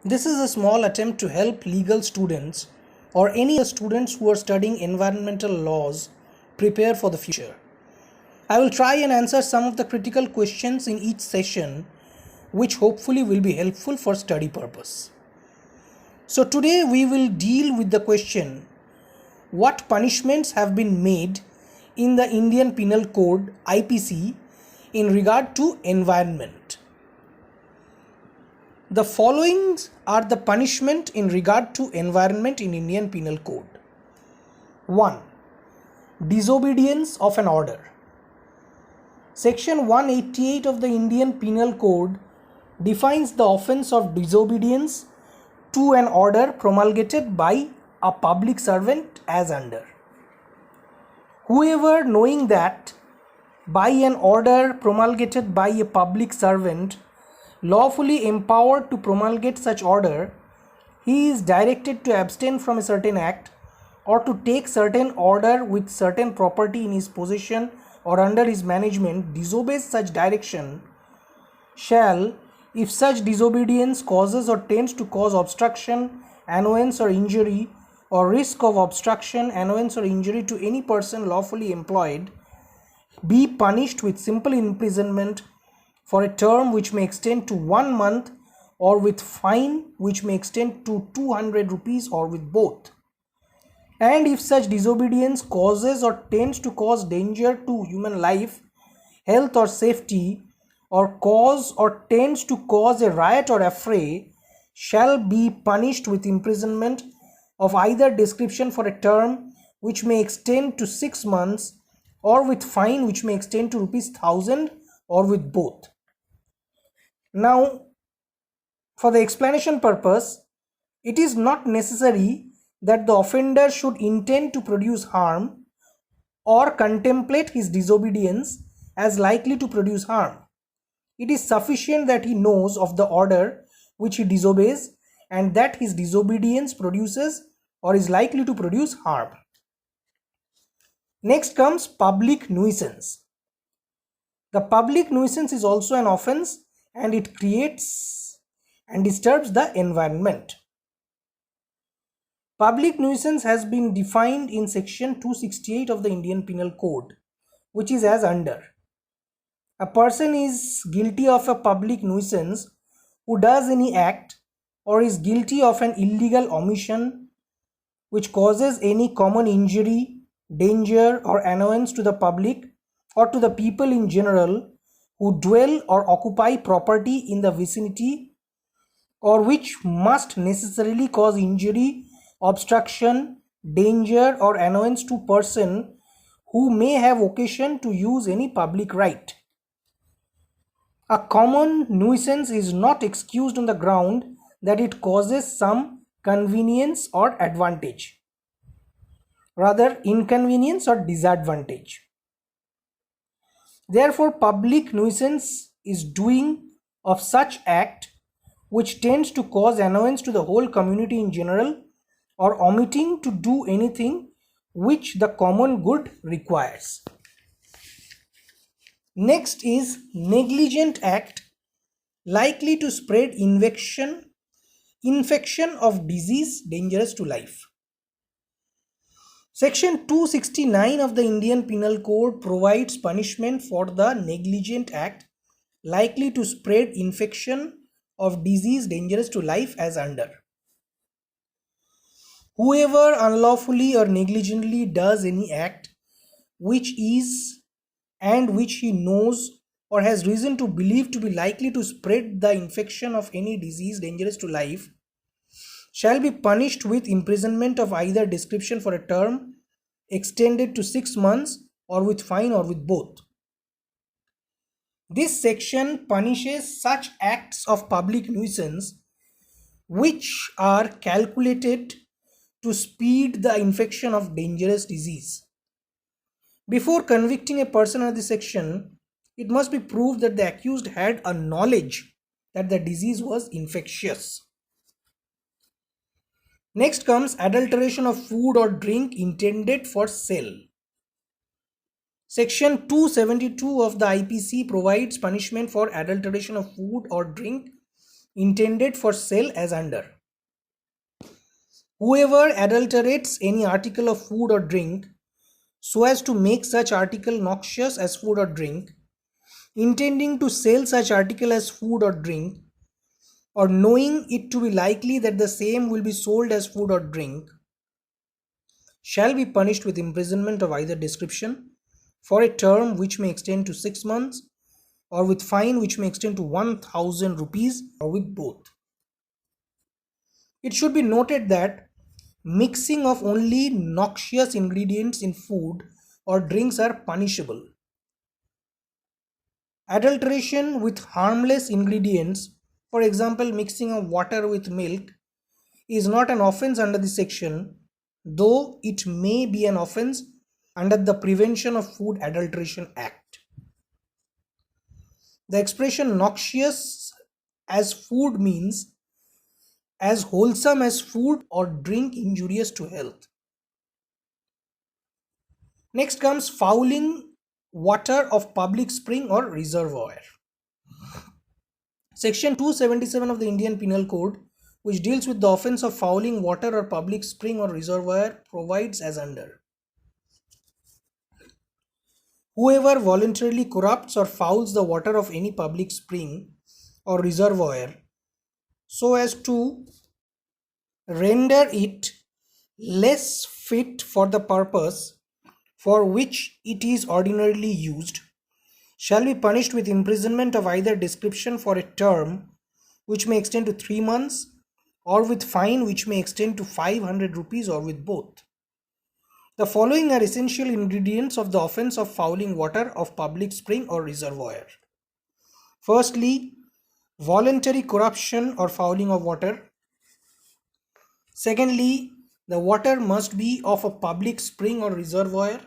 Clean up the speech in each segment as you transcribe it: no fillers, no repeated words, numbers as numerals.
This is a small attempt to help legal students or any other students who are studying environmental laws prepare for the future. I will try and answer some of the critical questions in each session, which hopefully will be helpful for study purpose. So today we will deal with the question, what punishments have been made in the Indian Penal Code IPC in regard to environment. The following are the punishment in regard to environment in Indian Penal Code. 1. Disobedience of an order. Section 188 of the Indian Penal Code defines the offence of disobedience to an order promulgated by a public servant as under. Whoever, knowing that by an order promulgated by a public servant lawfully empowered to promulgate such order, he is directed to abstain from a certain act or to take certain order with certain property in his possession or under his management, disobeys such direction, shall, if such disobedience causes or tends to cause obstruction, annoyance or injury, or risk of obstruction, annoyance or injury to any person lawfully employed, be punished with simple imprisonment for a term which may extend to 1 month, or with fine which may extend to 200 rupees, or with both. And if such disobedience causes or tends to cause danger to human life, health or safety, or cause or tends to cause a riot or affray, shall be punished with imprisonment of either description for a term which may extend to 6 months, or with fine which may extend to ₹1,000, or with both. Now, for the explanation purpose, it is not necessary that the offender should intend to produce harm or contemplate his disobedience as likely to produce harm. It is sufficient that he knows of the order which he disobeys and that his disobedience produces or is likely to produce harm. Next comes public nuisance. The public nuisance is also an offence and it creates and disturbs the environment. Public nuisance has been defined in section 268 of the Indian Penal Code, which is as under. A person is guilty of a public nuisance who does any act or is guilty of an illegal omission which causes any common injury, danger or annoyance to the public or to the people in general who dwell or occupy property in the vicinity, or which must necessarily cause injury, obstruction, danger or annoyance to person who may have occasion to use any public right. A common nuisance is not excused on the ground that it causes some convenience or advantage, rather inconvenience or disadvantage. Therefore, public nuisance is doing of such act which tends to cause annoyance to the whole community in general, or omitting to do anything which the common good requires. Next is negligent act likely to spread infection of disease dangerous to life. Section 269 of the Indian Penal Code provides punishment for the negligent act likely to spread infection of disease dangerous to life as under. Whoever unlawfully or negligently does any act which is and which he knows or has reason to believe to be likely to spread the infection of any disease dangerous to life shall be punished with imprisonment of either description for a term extended to 6 months, or with fine, or with both. This section punishes such acts of public nuisance which are calculated to speed the infection of dangerous disease. Before convicting a person under this section, it must be proved that the accused had a knowledge that the disease was infectious. Next comes adulteration of food or drink intended for sale. Section 272 of the IPC provides punishment for adulteration of food or drink intended for sale as under. Whoever adulterates any article of food or drink so as to make such article noxious as food or drink, intending to sell such article as food or drink, or knowing it to be likely that the same will be sold as food or drink, shall be punished with imprisonment of either description for a term which may extend to 6 months, or with fine which may extend to 1000 rupees, or with both. It should be noted that mixing of only noxious ingredients in food or drinks are punishable. Adulteration with harmless ingredients, for example mixing of water with milk, is not an offence under this section, though it may be an offence under the Prevention of Food Adulteration Act. The expression noxious as food means as wholesome as food or drink injurious to health. Next comes fouling water of public spring or reservoir. Section 277 of the Indian Penal Code, which deals with the offence of fouling water or public spring or reservoir, provides as under. Whoever voluntarily corrupts or fouls the water of any public spring or reservoir so as to render it less fit for the purpose for which it is ordinarily used shall be punished with imprisonment of either description for a term which may extend to 3 months, or with fine which may extend to 500 rupees, or with both. The following are essential ingredients of the offence of fouling water of public spring or reservoir. Firstly, voluntary corruption or fouling of water. Secondly, the water must be of a public spring or reservoir.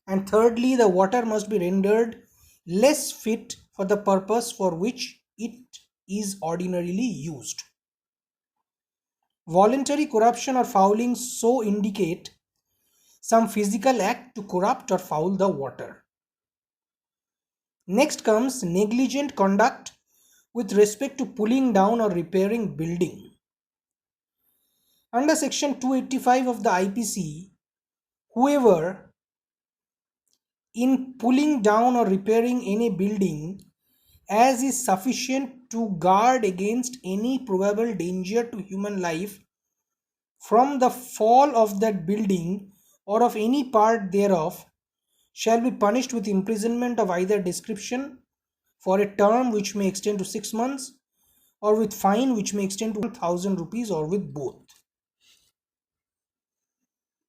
And thirdly, the water must be rendered less fit for the purpose for which it is ordinarily used. Voluntary corruption or fouling so indicate some physical act to corrupt or foul the water. Next comes negligent conduct with respect to pulling down or repairing building. Under section 285 of the IPC, whoever in pulling down or repairing any building as is sufficient to guard against any probable danger to human life from the fall of that building or of any part thereof shall be punished with imprisonment of either description for a term which may extend to 6 months, or with fine which may extend to 1000 rupees, or with both.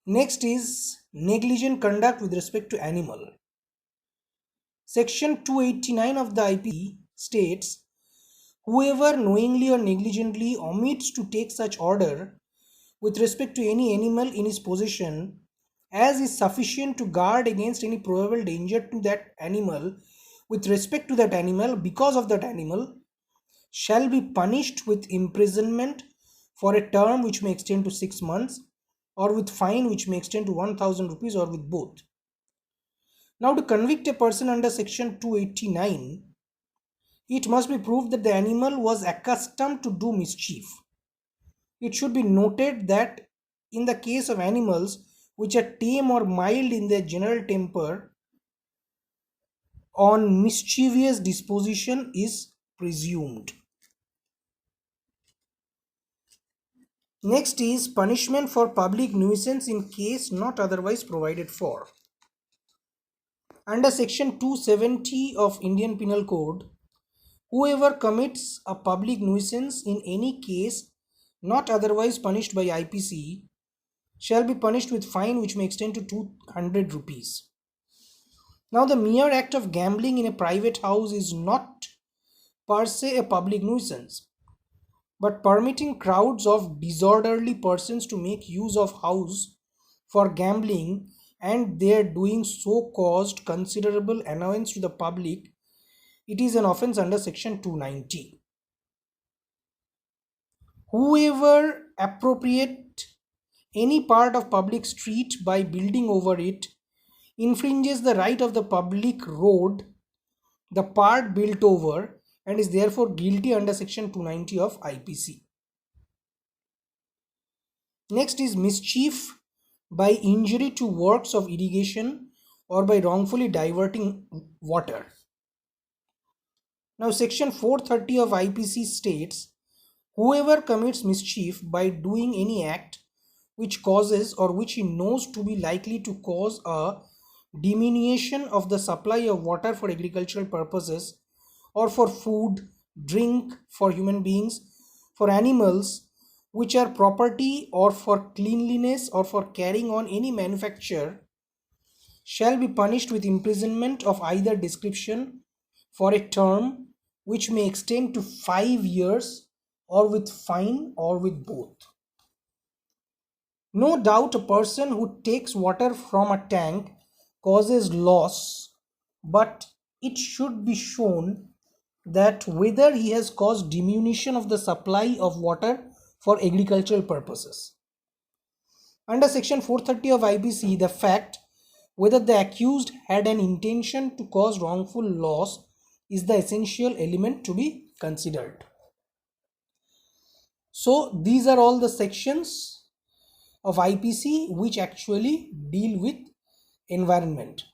Next is negligent conduct with respect to animal. Section 289 of the IP states, whoever knowingly or negligently omits to take such order with respect to any animal in his possession as is sufficient to guard against any probable danger to that animal with respect to that animal because of that animal shall be punished with imprisonment for a term which may extend to 6 months, or with fine which may extend to 1000 rupees, or with both. Now, to convict a person under section 289, it must be proved that the animal was accustomed to do mischief. It should be noted that in the case of animals which are tame or mild in their general temper, on mischievous disposition is presumed. Next is punishment for public nuisance in case not otherwise provided for. Under section 270 of Indian Penal Code, whoever commits a public nuisance in any case not otherwise punished by IPC shall be punished with fine which may extend to 200 rupees. Now, the mere act of gambling in a private house is not per se a public nuisance, but permitting crowds of disorderly persons to make use of house for gambling and their doing so caused considerable annoyance to the public, it is an offence under section 290. Whoever appropriate any part of public street by building over it infringes the right of the public road, the part built over, and is therefore guilty under section 290 of IPC. Next is mischief by injury to works of irrigation or by wrongfully diverting water. Now section 430 of IPC states, whoever commits mischief by doing any act which causes or which he knows to be likely to cause a diminution of the supply of water for agricultural purposes or for food, drink for human beings, for animals, which are property, or for cleanliness or for carrying on any manufacture, shall be punished with imprisonment of either description for a term which may extend to 5 years, or with fine, or with both. No doubt a person who takes water from a tank causes loss, but it should be shown that whether he has caused diminution of the supply of water for agricultural purposes. Under section 430 of IPC, the fact whether the accused had an intention to cause wrongful loss is the essential element to be considered. So these are all the sections of IPC which actually deal with environment.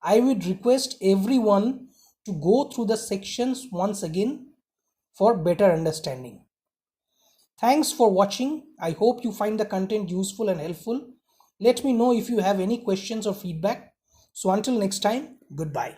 I would request everyone to go through the sections once again for better understanding. Thanks for watching. I hope you find the content useful and helpful. Let me know if you have any questions or feedback. So until next time, goodbye.